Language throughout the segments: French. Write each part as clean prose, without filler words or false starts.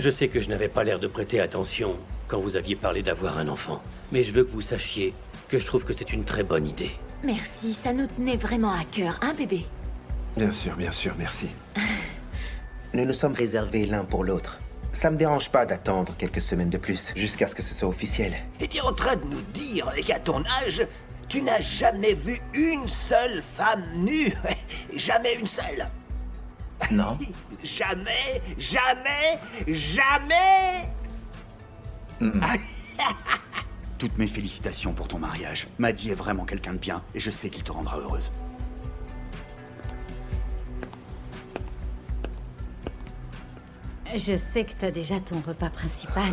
Je sais que je n'avais pas l'air de prêter attention quand vous aviez parlé d'avoir un enfant. Mais je veux que vous sachiez que je trouve que c'est une très bonne idée. Merci, ça nous tenait vraiment à cœur, hein, bébé? Bien sûr, merci. Nous nous sommes réservés l'un pour l'autre. Ça me dérange pas d'attendre quelques semaines de plus, jusqu'à ce que ce soit officiel. Et tu es en train de nous dire qu'à ton âge, tu n'as jamais vu une seule femme nue? Jamais une seule? Non. Jamais. Toutes mes félicitations pour ton mariage. Maddy est vraiment quelqu'un de bien, et je sais qu'il te rendra heureuse. Je sais que t'as déjà ton repas principal.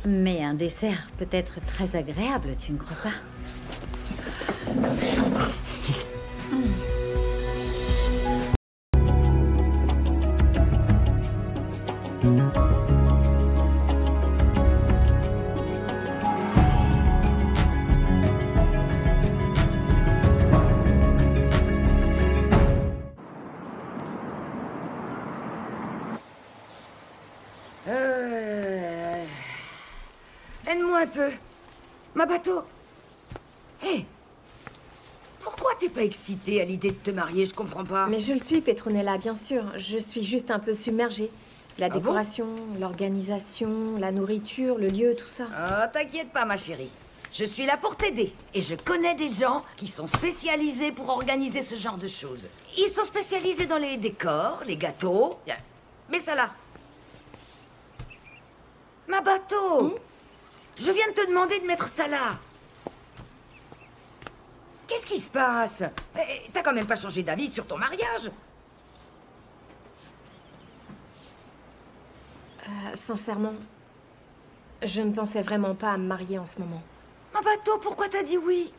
Mais un dessert peut être très agréable, tu ne crois pas? Aide-moi un peu. Ma bateau. Hé. Pourquoi t'es pas excitée à l'idée de te marier? Je comprends pas. Mais je le suis, Petronella, bien sûr. Je suis juste un peu submergée. La décoration, l'organisation, la nourriture, le lieu, tout ça. Oh, t'inquiète pas, ma chérie. Je suis là pour t'aider. Et je connais des gens qui sont spécialisés pour organiser ce genre de choses. Ils sont spécialisés dans les décors, les gâteaux. Mais ça là. Ma bateau. Je viens de te demander de mettre ça là. Qu'est-ce qui se passe? T'as quand même pas changé d'avis sur ton mariage? Sincèrement, je ne pensais vraiment pas à me marier en ce moment. Ma bateau, pourquoi t'as dit oui?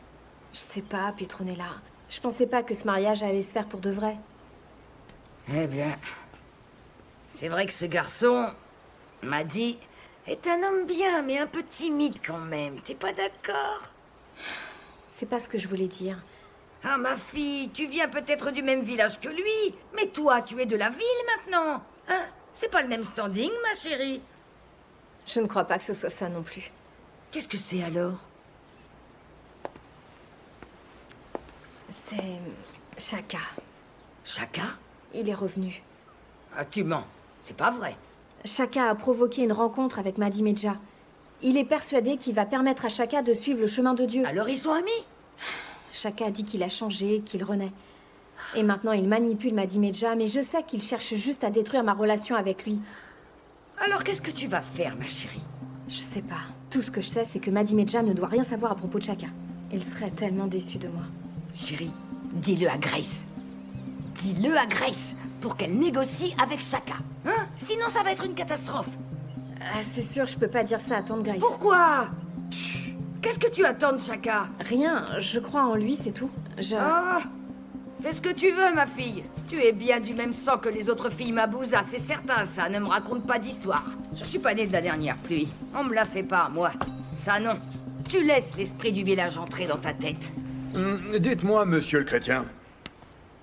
Je sais pas, Petronella. Je pensais pas que ce mariage allait se faire pour de vrai. Eh bien, c'est vrai que ce garçon m'a dit... est un homme bien, mais un peu timide quand même. T'es pas d'accord? C'est pas ce que je voulais dire. Ah, ma fille, tu viens peut-être du même village que lui, mais toi, tu es de la ville maintenant. Hein? C'est pas le même standing, ma chérie. Je ne crois pas que ce soit ça non plus. Qu'est-ce que c'est alors? C'est... Chaka. Chaka? Il est revenu. Ah, tu mens. C'est pas vrai. Chaka a provoqué une rencontre avec Maddy Medja. Il est persuadé qu'il va permettre à Chaka de suivre le chemin de Dieu. Alors ils sont amis? Chaka a dit qu'il a changé, qu'il renaît. Et maintenant il manipule Maddy Medja, mais je sais qu'il cherche juste à détruire ma relation avec lui. Alors qu'est-ce que tu vas faire, ma chérie? Je sais pas. Tout ce que je sais, c'est que Maddy Medja ne doit rien savoir à propos de Chaka. Il serait tellement déçu de moi. Chérie, dis-le à Grace. Dis-le à Grace pour qu'elle négocie avec Chaka. Hein? Sinon, ça va être une catastrophe. C'est sûr, je peux pas dire ça à tante Grace. Pourquoi? Qu'est-ce que tu attends de Chaka? Rien, je crois en lui, c'est tout. Ah, fais ce que tu veux, ma fille. Tu es bien du même sang que les autres filles Mabouza, c'est certain, ça. Ne me raconte pas d'histoire. Je suis pas née de la dernière pluie. On me la fait pas, moi. Ça, non. Tu laisses l'esprit du village entrer dans ta tête. Dites-moi, monsieur le chrétien,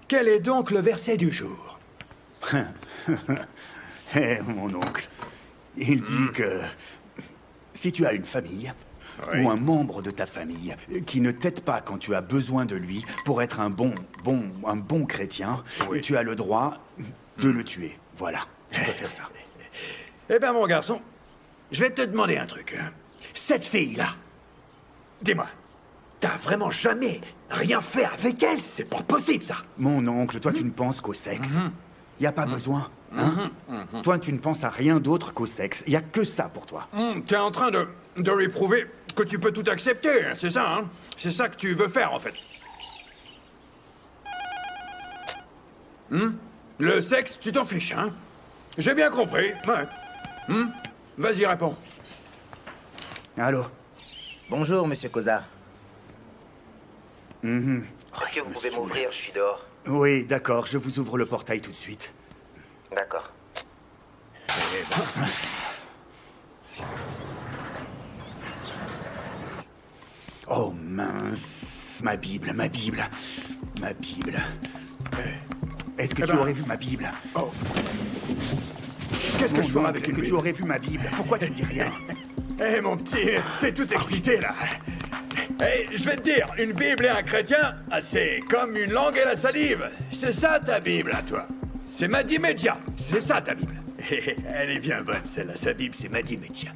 quel est donc le verset du jour? Mon oncle, il dit que si tu as une famille, ou un membre de ta famille qui ne t'aide pas quand tu as besoin de lui pour être un bon chrétien, tu as le droit de le tuer. Voilà, tu peux faire ça. Eh ben, mon garçon, je vais te demander un truc. Cette fille-là, dis-moi, t'as vraiment jamais rien fait avec elle? C'est pas possible, ça. Mon oncle, toi, tu ne penses qu'au sexe. Y a pas besoin, hein? Toi, tu ne penses à rien d'autre qu'au sexe. Y a que ça pour toi. T'es en train de lui prouver que tu peux tout accepter, c'est ça, hein? C'est ça que tu veux faire, en fait. Le sexe, tu t'en fiches, hein? J'ai bien compris, ouais. Vas-y, réponds. Allô? Bonjour, monsieur Koza. Est-ce que vous pouvez m'ouvrir? Je suis dehors. Oui, d'accord, je vous ouvre le portail tout de suite. D'accord. Oh mince, ma Bible. Est-ce que tu aurais vu ma Bible? Oh. Qu'est-ce que je ferai non, avec est-ce une que tu Bible? aurais vu ma Bible? Pourquoi tu ne dis rien? Eh, mon petit, t'es tout excité, là. Eh, je vais te dire, une Bible et un chrétien, ah, c'est comme une langue et la salive. C'est ça, ta Bible, à toi. C'est Madi Medja. C'est ça, ta Bible. Elle est bien bonne, celle-là. Sa Bible, c'est Madi Medja.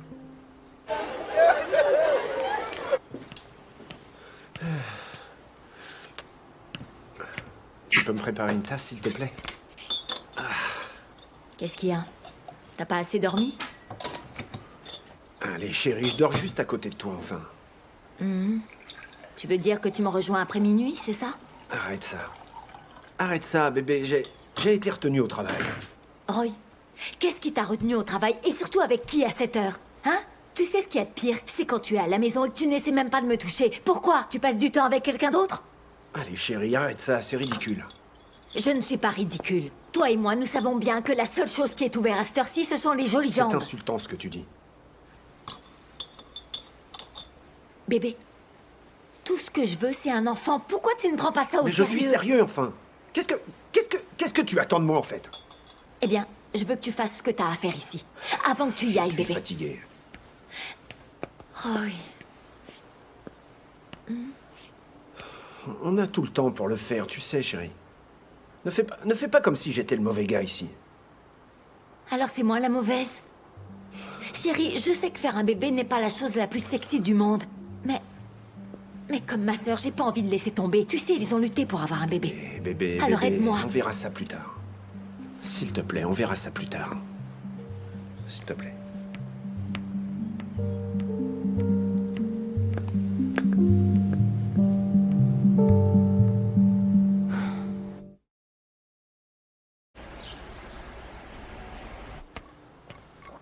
Tu peux me préparer une tasse, s'il te plaît? Qu'est-ce qu'il y a? T'as pas assez dormi? Allez, chérie, je dors juste à côté de toi, enfin. Tu veux dire que tu me rejoins après minuit, c'est ça? Arrête ça. Arrête ça, bébé. J'ai été retenu au travail. Roy, qu'est-ce qui t'a retenu au travail et surtout avec qui à cette heure? Hein? Tu sais ce qu'il y a de pire? C'est quand tu es à la maison et que tu n'essaies même pas de me toucher. Pourquoi? Tu passes du temps avec quelqu'un d'autre? Allez, chérie, arrête ça, c'est ridicule. Je ne suis pas ridicule. Toi et moi, nous savons bien que la seule chose qui est ouverte à cette heure-ci, ce sont les jolies C'est jambes. insultant ce que tu dis. Bébé, tout ce que je veux, c'est un enfant. Pourquoi tu ne prends pas ça au Mais je sérieux? suis sérieux, enfin. Qu'est-ce que tu attends de moi, en fait? Eh bien, je veux que tu fasses ce que t'as à faire ici. Avant que tu y ailles, Je suis bébé. fatigué. Roy. On a tout le temps pour le faire, tu sais, chérie. Ne fais pas comme si j'étais le mauvais gars ici. Alors c'est moi la mauvaise? Chérie, je sais que faire un bébé n'est pas la chose la plus sexy du monde. Mais comme ma sœur, j'ai pas envie de laisser tomber. Tu sais, ils ont lutté pour avoir un bébé. Eh, bébé, Alors bébé, aide-moi. on verra ça plus tard. S'il te plaît, on verra ça plus tard. S'il te plaît.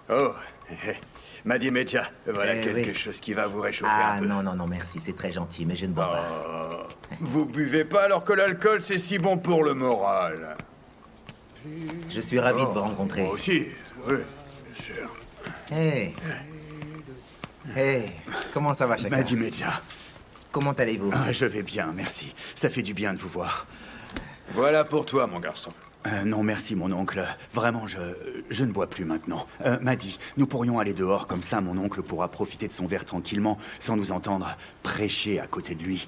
Oh, Madi Medja, voilà Eh quelque oui. chose qui va vous réchauffer Ah un peu. non, merci, c'est très gentil, mais je ne bois pas. Vous buvez pas alors que l'alcool, c'est si bon pour le moral. Je suis ravi de vous rencontrer. Moi aussi, oui, bien sûr. Hey. Hey, comment ça va, chacun? Madi Medja. Comment allez-vous? Ah, je vais bien, merci. Ça fait du bien de vous voir. Voilà pour toi, mon garçon. Non, merci, mon oncle. Vraiment, je ne bois plus maintenant. Madi, nous pourrions aller dehors, comme ça mon oncle pourra profiter de son verre tranquillement, sans nous entendre prêcher à côté de lui.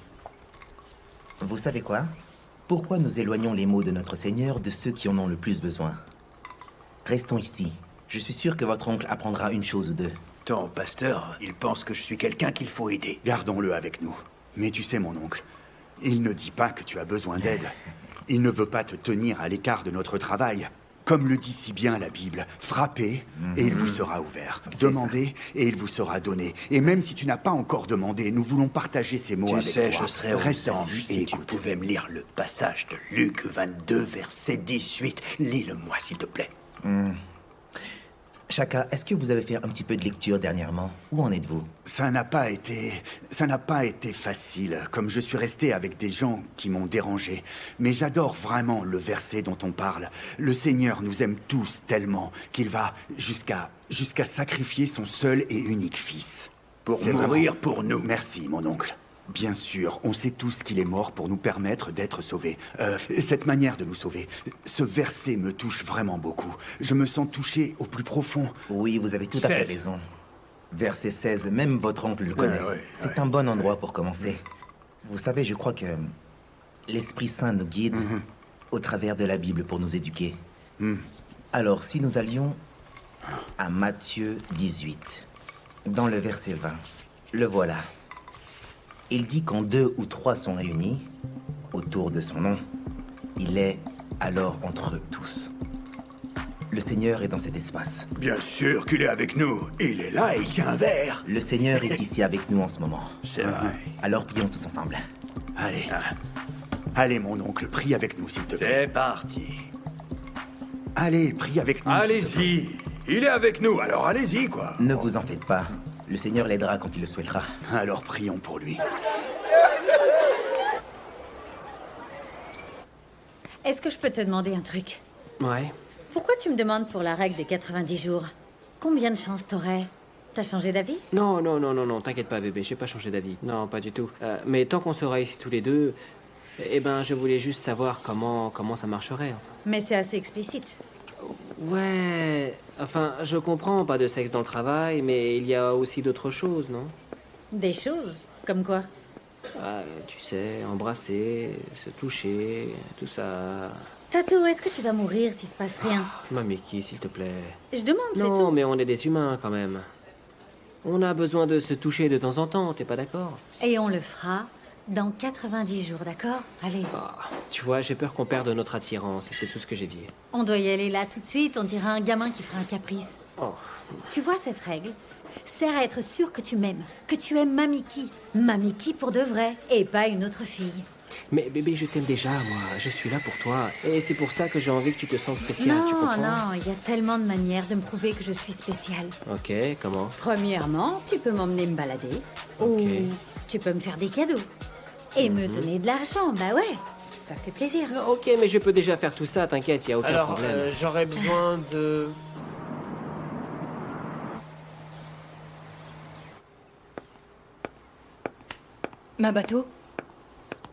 Vous savez quoi? Pourquoi nous éloignons les mots de notre Seigneur de ceux qui en ont le plus besoin? Restons ici. Je suis sûr que votre oncle apprendra une chose ou deux. Ton pasteur, il pense que je suis quelqu'un qu'il faut aider. Gardons-le avec nous. Mais tu sais, mon oncle, il ne dit pas que tu as besoin d'aide. Il ne veut pas te tenir à l'écart de notre travail. Comme le dit si bien la Bible, frappez et il vous sera ouvert. Demandez et il vous sera donné. Et même si tu n'as pas encore demandé, nous voulons partager ces mots Tu avec sais, toi. je serais aux Reste anges assis si et tu écoute. pouvais me lire le passage de Luc 22, verset 18. Lis-le-moi, s'il te plaît. Chaka, est-ce que vous avez fait un petit peu de lecture dernièrement? Où en êtes-vous? Ça n'a pas été facile, comme je suis resté avec des gens qui m'ont dérangé. Mais j'adore vraiment le verset dont on parle. Le Seigneur nous aime tous tellement qu'il va jusqu'à sacrifier son seul et unique fils. Pour C'est mourir vraiment- pour nous. Merci, mon oncle. Bien sûr, on sait tous qu'il est mort pour nous permettre d'être sauvés. Cette manière de nous sauver, ce verset me touche vraiment beaucoup. Je me sens touché au plus profond. Oui, vous avez tout à fait 16. raison. Verset 16, même votre oncle le connaît. ouais, C'est un bon endroit pour commencer. Vous savez, je crois que l'Esprit Saint nous guide au travers de la Bible pour nous éduquer. Alors, si nous allions à Matthieu 18, dans le verset 20, le voilà. Il dit quand 2 ou 3 sont réunis autour de son nom, il est alors entre eux tous. Le Seigneur est dans cet espace. Bien sûr qu'il est avec nous. Il est là et il tient un verre. Le Seigneur est ici avec nous en ce moment. C'est vrai. Alors prions tous ensemble. Allez. Allez, mon oncle, prie avec nous, s'il te plaît. C'est parti. Allez, prie avec nous. s'il te plaît. Allez-y. Il est avec nous, alors allez-y, quoi. Ne vous en faites pas. Le Seigneur l'aidera quand il le souhaitera. Alors prions pour lui. Est-ce que je peux te demander un truc? Ouais. Pourquoi tu me demandes pour la règle des 90 jours? Combien de chances t'aurais? T'as changé d'avis? Non, t'inquiète pas, bébé, j'ai pas changé d'avis. Non, pas du tout. Mais tant qu'on sera ici tous les deux, eh ben, je voulais juste savoir comment ça marcherait, enfin. Mais c'est assez explicite. Ouais, enfin, je comprends, pas de sexe dans le travail, mais il y a aussi d'autres choses, non? Des choses? Comme quoi? Ah, tu sais, embrasser, se toucher, tout ça... Tato, est-ce que tu vas mourir s'il se passe rien? Mamiki, s'il te plaît. Je demande, c'est tout. Non, mais on est des humains, quand même. On a besoin de se toucher de temps en temps, t'es pas d'accord? Et on le fera dans 90 jours, d'accord? Allez. Tu vois, j'ai peur qu'on perde notre attirance, et c'est tout ce que j'ai dit. On doit y aller là tout de suite, on dirait un gamin qui fera un caprice. Oh. Tu vois, cette règle sert à être sûr que tu m'aimes, que tu aimes Mamiki. Mamiki pour de vrai, et pas une autre fille. Mais bébé, je t'aime déjà, moi. Je suis là pour toi. Et c'est pour ça que j'ai envie que tu te sentes spécial, tu comprends? Non, il y a tellement de manières de me prouver que je suis spéciale. Ok, comment? Premièrement, tu peux m'emmener me balader. Ou tu peux me faire des cadeaux. Et me donner de l'argent, bah ouais, ça fait plaisir. Ok, mais je peux déjà faire tout ça, t'inquiète, y a aucun problème. J'aurais besoin de... Ma bateau?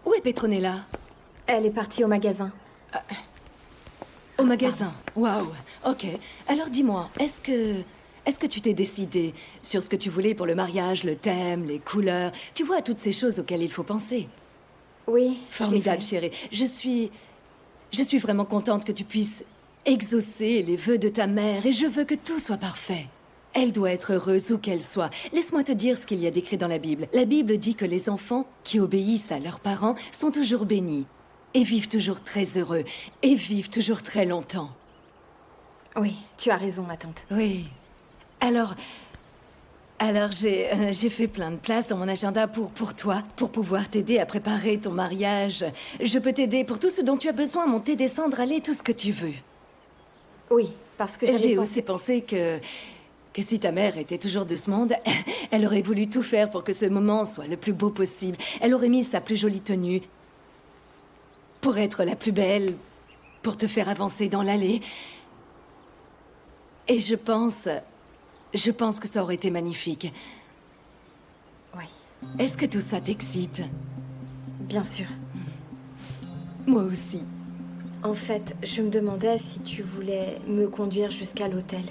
Où est Petronella? Elle est partie au magasin. Au magasin? Waouh. Ok. Alors dis-moi, est-ce que tu t'es décidé sur ce que tu voulais pour le mariage, le thème, les couleurs? Tu vois, toutes ces choses auxquelles il faut penser. Oui. Formidable, chérie. Je suis vraiment contente que tu puisses exaucer les vœux de ta mère et je veux que tout soit parfait. Elle doit être heureuse où qu'elle soit. Laisse-moi te dire ce qu'il y a d'écrit dans la Bible. La Bible dit que les enfants qui obéissent à leurs parents sont toujours bénis et vivent toujours très heureux et vivent toujours très longtemps. Oui, tu as raison, ma tante. Oui. Alors j'ai fait plein de place dans mon agenda pour toi, pour pouvoir t'aider à préparer ton mariage. Je peux t'aider pour tout ce dont tu as besoin, monter, descendre, aller, tout ce que tu veux. Oui, parce que j'ai aussi pensé que si ta mère était toujours de ce monde, elle aurait voulu tout faire pour que ce moment soit le plus beau possible. Elle aurait mis sa plus jolie tenue pour être la plus belle, pour te faire avancer dans l'allée. Et je pense que ça aurait été magnifique. Oui. Est-ce que tout ça t'excite? Bien sûr. Moi aussi. En fait, je me demandais si tu voulais me conduire jusqu'à l'hôtel.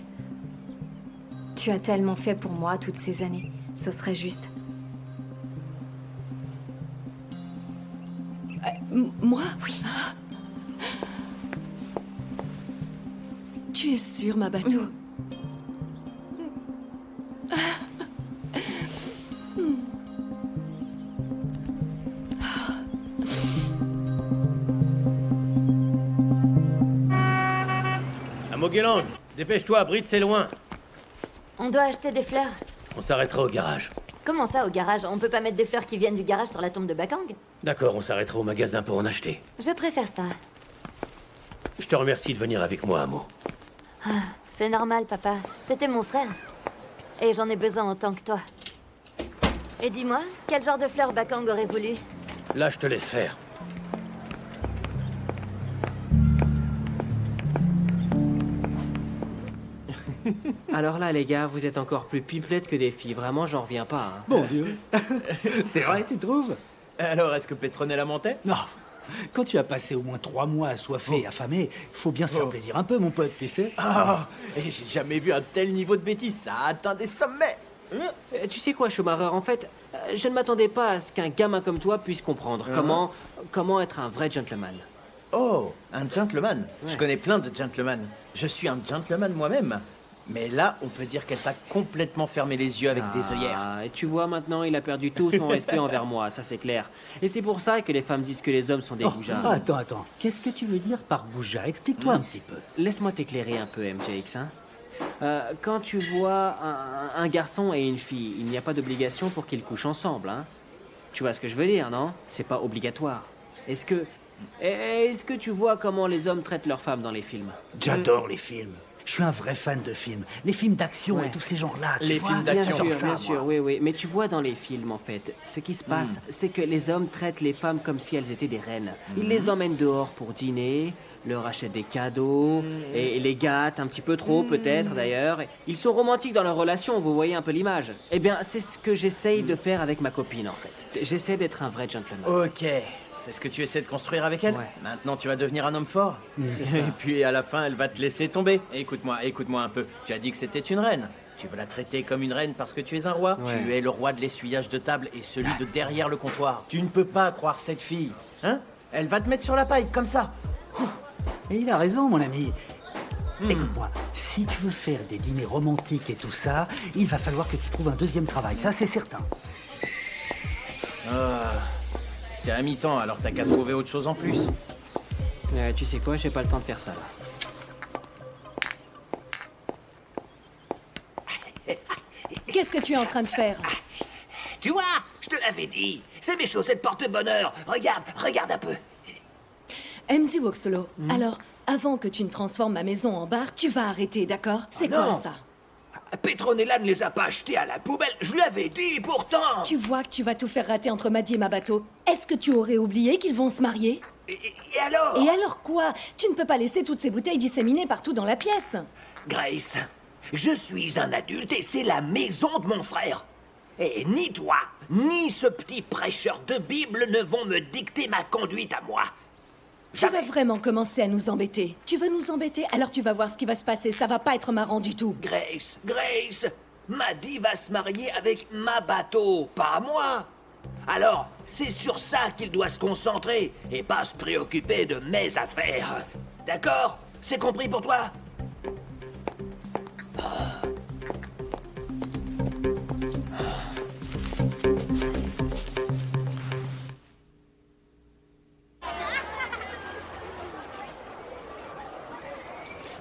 Tu as tellement fait pour moi toutes ces années. Ce serait juste. Moi? Oui. Tu es sûre, ma bateau? À Moguelang, dépêche-toi, Brit, c'est loin. On doit acheter des fleurs. On s'arrêtera au garage. Comment ça, au garage? On peut pas mettre des fleurs qui viennent du garage sur la tombe de Bakang? D'accord, on s'arrêtera au magasin pour en acheter. Je préfère ça. Je te remercie de venir avec moi, Amo. Ah, c'est normal, papa. C'était mon frère. Et j'en ai besoin autant que toi. Et dis-moi, quel genre de fleurs Bakang aurait voulu? Là, je te laisse faire. Alors là, les gars, vous êtes encore plus pipelettes que des filles. Vraiment, j'en reviens pas. Hein. Bon Dieu. C'est vrai, tu trouves? Alors, est-ce que Petronella mentait? Non. Quand tu as passé au moins 3 mois assoiffé et affamé, faut bien se faire plaisir un peu, mon pote, tu sais. Et j'ai jamais vu un tel niveau de bêtise. Ça a atteint des sommets. Tu sais quoi, Schumacher, en fait, je ne m'attendais pas à ce qu'un gamin comme toi puisse comprendre comment être un vrai gentleman. Oh, un gentleman. Ouais. Je connais plein de gentlemen. Je suis un gentleman moi-même. Mais là, on peut dire qu'elle t'a complètement fermé les yeux avec des œillères. Et tu vois, maintenant, il a perdu tout son respect envers moi, ça c'est clair. Et c'est pour ça que les femmes disent que les hommes sont des goujats. Attends. Qu'est-ce que tu veux dire par goujat? Explique-toi un petit peu. Laisse-moi t'éclairer un peu, MJX, hein. Quand tu vois un garçon et une fille, il n'y a pas d'obligation pour qu'ils couchent ensemble, hein. Tu vois ce que je veux dire, non? C'est pas obligatoire. Est-ce que tu vois comment les hommes traitent leurs femmes dans les films? J'adore les films. Je suis un vrai fan de films. Les films d'action et tous ces genres-là. Les films d'action, bien sûr, moi. oui. Mais tu vois dans les films, en fait, ce qui se passe, c'est que les hommes traitent les femmes comme si elles étaient des reines. Ils les emmènent dehors pour dîner, leur achètent des cadeaux, et les gâtent un petit peu trop, peut-être, d'ailleurs. Ils sont romantiques dans leur relation, vous voyez un peu l'image. Eh bien, c'est ce que j'essaye de faire avec ma copine, en fait. J'essaie d'être un vrai gentleman. Ok. C'est ce que tu essaies de construire avec elle? Ouais. Maintenant, tu vas devenir un homme fort. C'est ça. Et puis, à la fin, elle va te laisser tomber. Écoute-moi un peu. Tu as dit que c'était une reine. Tu veux la traiter comme une reine parce que tu es un roi. Ouais. Tu es le roi de l'essuyage de table et celui de derrière le comptoir. Tu ne peux pas croire cette fille. Hein? Elle va te mettre sur la paille, comme ça. Et il a raison, mon ami. Écoute-moi, si tu veux faire des dîners romantiques et tout ça, il va falloir que tu trouves un deuxième travail, ça c'est certain. T'es à mi-temps, alors t'as qu'à trouver autre chose en plus. Tu sais quoi, j'ai pas le temps de faire ça, là. Qu'est-ce que tu es en train de faire? Tu vois, je te l'avais dit. C'est mes chaussettes porte-bonheur. Regarde un peu. MZ Woxolo, alors, avant que tu ne transformes ma maison en bar, tu vas arrêter, d'accord? C'est quoi non. ça? Petronella ne les a pas achetés à la poubelle. Je lui avais dit pourtant. Tu vois que tu vas tout faire rater entre Maddie et ma bateau. Est-ce que tu aurais oublié qu'ils vont se marier? Et alors? Et alors quoi? Tu ne peux pas laisser toutes ces bouteilles disséminées partout dans la pièce. Grace, je suis un adulte et c'est la maison de mon frère. Et ni toi, ni ce petit prêcheur de Bible ne vont me dicter ma conduite à moi. Tu vas vraiment commencer à nous embêter. Tu veux nous embêter? Alors tu vas voir ce qui va se passer. Ça va pas être marrant du tout. Grace, Maddie va se marier avec ma bateau, pas moi. Alors, c'est sur ça qu'il doit se concentrer et pas se préoccuper de mes affaires. D'accord? C'est compris pour toi?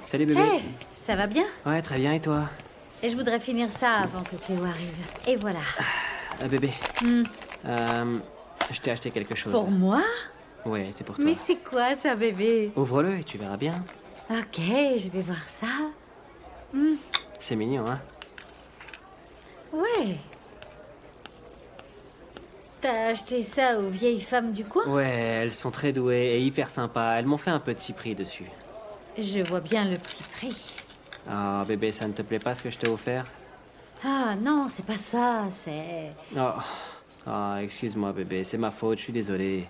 Salut bébé. Hey, ça va bien? Ouais, très bien, et toi? Et je voudrais finir ça avant que Cléo arrive. Et voilà. Bébé. Je t'ai acheté quelque chose. Pour moi? Ouais, c'est pour toi. Mais c'est quoi ça, bébé? Ouvre-le et tu verras bien. Ok, je vais voir ça. C'est mignon, hein? Ouais. T'as acheté ça aux vieilles femmes du coin? Ouais, elles sont très douées et hyper sympas. Elles m'ont fait un petit prix dessus. Je vois bien le petit prix. Ah, bébé, ça ne te plaît pas ce que je t'ai offert? Ah non, c'est pas ça, c'est... Excuse-moi, bébé, c'est ma faute, je suis désolé.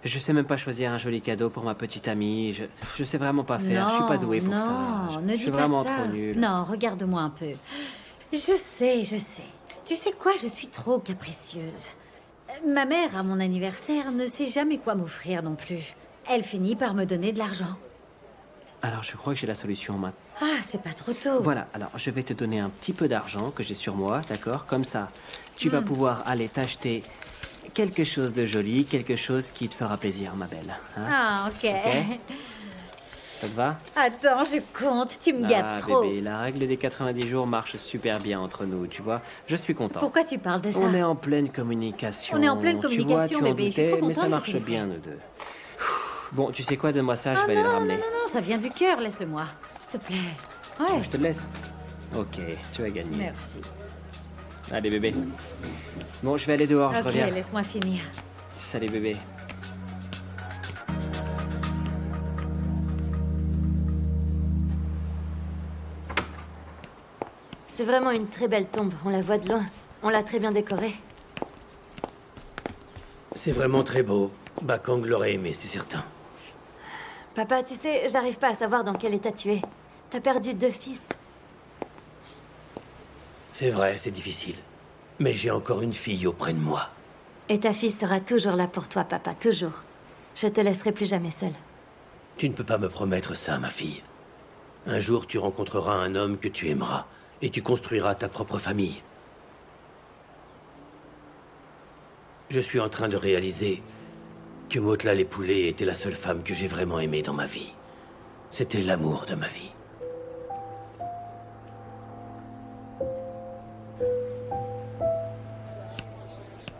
Je sais même pas choisir un joli cadeau pour ma petite amie. Je sais vraiment pas faire, je suis pas doué pour ça. Non, ne Je dis suis pas vraiment ça. trop nul. Non, regarde-moi un peu. Je sais. Tu sais quoi, je suis trop capricieuse. Ma mère, à mon anniversaire, ne sait jamais quoi m'offrir non plus. Elle finit par me donner de l'argent. Alors, je crois que j'ai la solution maintenant. Ah, c'est pas trop tôt. Voilà, alors je vais te donner un petit peu d'argent que j'ai sur moi, d'accord? Comme ça, tu vas pouvoir aller t'acheter quelque chose de joli, quelque chose qui te fera plaisir, ma belle. Hein? Ah, ok. Ça te va? Attends, je compte, tu me gâtes trop. Bébé, la règle des 90 jours marche super bien entre nous, tu vois? Je suis content. Pourquoi tu parles de ça? On est en pleine communication. On est en pleine communication, tu vois, tu bébé. en Je suis doutais, trop mais ça contente marche que tu le bien, fasses. nous deux. Bon, tu sais quoi? Donne-moi ça, je vais aller le ramener. Non, ça vient du cœur, laisse-le-moi. S'il te plaît. Ouais. Je te le laisse. Ok, tu as gagné. Merci. Allez, bébé. Bon, je vais aller dehors, je Ok, reviens. laisse-moi finir. Salut, bébé. C'est vraiment une très belle tombe, on la voit de loin. On l'a très bien décorée. C'est vraiment très beau. Bakang l'aurait aimé, c'est certain. Papa, tu sais, j'arrive pas à savoir dans quel état tu es. T'as perdu 2 fils. C'est vrai, c'est difficile. Mais j'ai encore une fille auprès de moi. Et ta fille sera toujours là pour toi, papa, toujours. Je te laisserai plus jamais seule. Tu ne peux pas me promettre ça, ma fille. Un jour, tu rencontreras un homme que tu aimeras. Et tu construiras ta propre famille. Je suis en train de réaliser que Motla les Poulets était la seule femme que j'ai vraiment aimée dans ma vie. C'était l'amour de ma vie.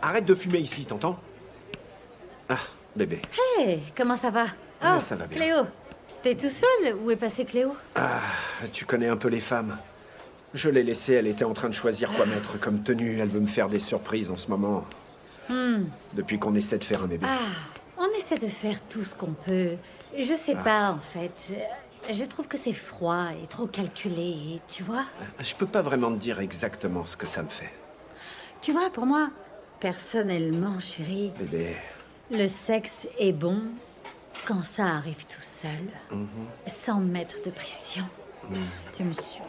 Arrête de fumer ici, t'entends? Ah, bébé. Hey, comment ça va? Mais Oh, ça va bien. Cléo. T'es tout seul? Où est passé Cléo? Ah, tu connais un peu les femmes. Je l'ai laissée, elle était en train de choisir quoi mettre comme tenue. Elle veut me faire des surprises en ce moment. Depuis qu'on essaie de faire un bébé. On essaie de faire tout ce qu'on peut. Je sais pas, en fait. Je trouve que c'est froid et trop calculé, tu vois? Je peux pas vraiment te dire exactement ce que ça me fait. Tu vois, pour moi, personnellement, chérie, Bébé, Le sexe est bon quand ça arrive tout seul, sans mettre de pression. Tu me suis.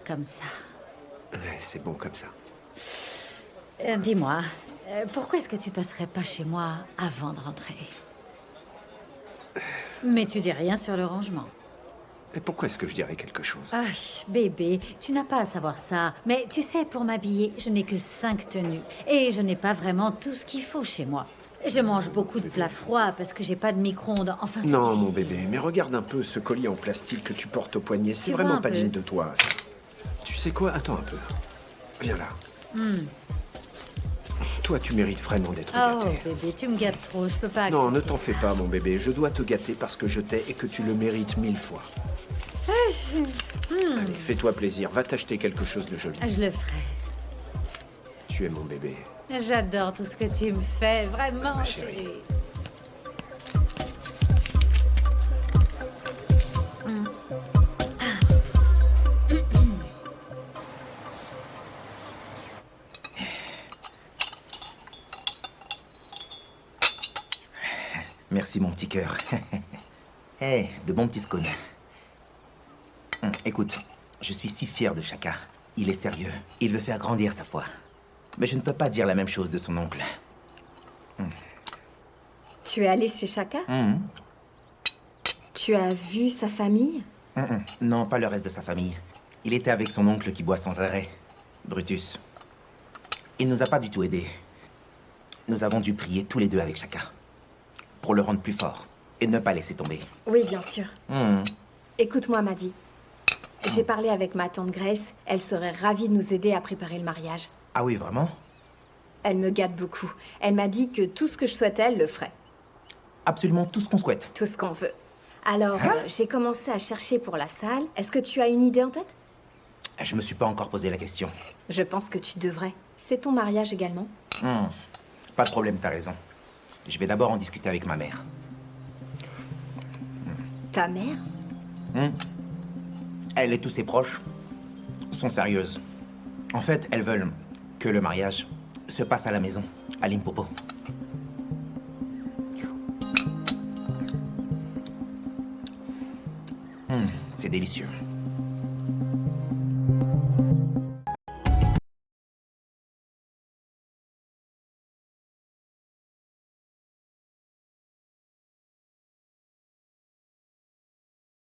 Comme ça. Ouais, c'est bon comme ça. Dis-moi, pourquoi est-ce que tu passerais pas chez moi avant de rentrer? Mais tu dis rien sur le rangement. Et pourquoi est-ce que je dirais quelque chose? Ah, bébé, tu n'as pas à savoir ça. Mais tu sais, pour m'habiller, je n'ai que 5 tenues. Et je n'ai pas vraiment tout ce qu'il faut chez moi. Je mange beaucoup de plats froids parce que j'ai pas de micro-ondes. Enfin, c'est Non, mon difficile. bébé, mais regarde un peu ce collier en plastique que tu portes au poignet. C'est Tu vois vraiment un pas peu. digne de toi. Tu sais quoi? Attends un peu. Viens là. Toi, tu mérites vraiment d'être Oh, gâté. bébé, tu me gâtes trop. Je peux pas Non, ne accepter t'en ça. fais pas, mon bébé. Je dois te gâter parce que je t'ai et que tu le mérites 1000 fois. Allez, fais-toi plaisir. Va t'acheter quelque chose de joli. Je le ferai. Tu es mon bébé. J'adore tout ce que tu me fais. Vraiment, Ma chérie. chérie. Merci, mon petit cœur. Hé, de bons petits scones. Écoute, je suis si fier de Chaka. Il est sérieux. Il veut faire grandir sa foi. Mais je ne peux pas dire la même chose de son oncle. Tu es allé chez Chaka? Tu as vu sa famille? Non, pas le reste de sa famille. Il était avec son oncle qui boit sans arrêt, Brutus. Il nous a pas du tout aidés. Nous avons dû prier tous les deux avec Chaka. Pour le rendre plus fort et ne pas laisser tomber. Oui, bien sûr. Écoute-moi, Maddy. J'ai parlé avec ma tante Grace. Elle serait ravie de nous aider à préparer le mariage. Ah oui, vraiment? Elle me gâte beaucoup. Elle m'a dit que tout ce que je souhaitais, elle le ferait. Absolument tout ce qu'on souhaite. Tout ce qu'on veut. Alors, j'ai commencé à chercher pour la salle. Est-ce que tu as une idée en tête? Je me suis pas encore posé la question. Je pense que tu devrais. C'est ton mariage également? Pas de problème, t'as raison. Je vais d'abord en discuter avec ma mère. Ta mère? Elle et tous ses proches sont sérieuses. En fait, elles veulent que le mariage se passe à la maison, à Limpopo. C'est délicieux.